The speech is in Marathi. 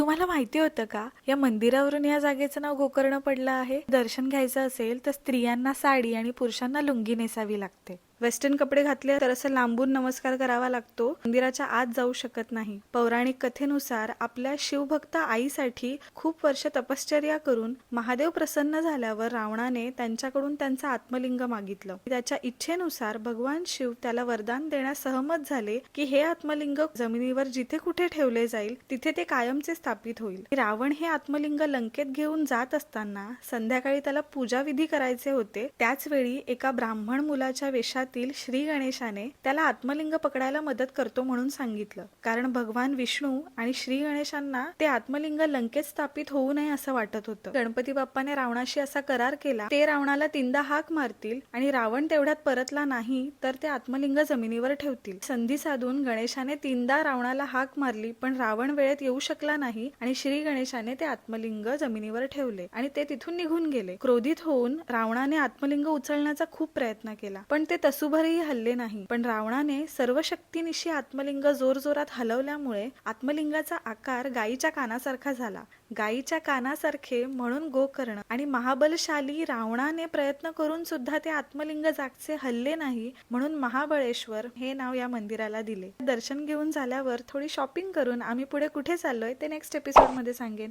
तुम्हाला माहिती होतं का या मंदिरावरून या जागेचं नाव गोकर्ण पडलं आहे? दर्शन घ्यायचं असेल तर स्त्रियांना साडी आणि पुरुषांना लुंगी नेसावी लागते. वेस्टर्न कपडे घातले तर असं लांबून नमस्कार करावा लागतो. मंदिराच्या आत जाऊ शकत नाही. पौराणिक कथेनुसार आपल्या शिवभक्त आईसाठी खूप वर्ष तपश्चर्या करून महादेव प्रसन्न झाल्यावर रावणाने त्यांच्याकडून त्यांचं आत्मलिंग मागितलं. त्याच्या इच्छेनुसार भगवान शिव त्याला वरदान देण्यास सहमत झाले की हे आत्मलिंग जमिनीवर जिथे कुठे ठेवले जाईल तिथे ते कायमचे स्थापित होईल. रावण हे आत्मलिंग लंकेत घेऊन जात असताना संध्याकाळी त्याला पूजा विधी करायचे होते. त्याच वेळी एका ब्राह्मण मुलाच्या वेशात श्री गणेशाने त्याला आत्मलिंग पकडायला मदत करतो म्हणून सांगितलं. कारण भगवान विष्णू आणि श्री गणेशांना ते आत्मलिंग लंकेत स्थापित होऊ नये असं वाटत होतं. गणपती बाप्पाने रावणाशी असा करार केला, ते रावणाला 3दा हाक मारतील आणि रावण तेवढ्यात परतला नाही तर ते आत्मलिंग जमिनीवर ठेवतील. संधी साधून गणेशाने 3दा रावणाला हाक मारली, पण रावण वेळेत येऊ शकला नाही आणि श्री गणेशाने ते आत्मलिंग जमिनीवर ठेवले आणि ते तिथून निघून गेले. क्रोधित होऊन रावणाने आत्मलिंग उचलण्याचा खूप प्रयत्न केला, पण ते तसूभरही हल्ले नाही. पण रावणाने सर्व शक्तीनिशी आत्मलिंग जोरजोरात हलवल्यामुळे आत्मलिंगाचा आकार गायीच्या कानासारखा झाला. गायीच्या कानासारखे म्हणून गोकर्ण. आणि महाबलशाली रावणाने प्रयत्न करून सुद्धा ते आत्मलिंग जागचे हल्ले नाही, म्हणून महाबळेश्वर हे नाव या मंदिराला दिले. दर्शन घेऊन झाल्यावर थोडी शॉपिंग करून आम्ही पुढे कुठे चाललोय ते नेक्स्ट एपिसोड मध्ये सांगेन.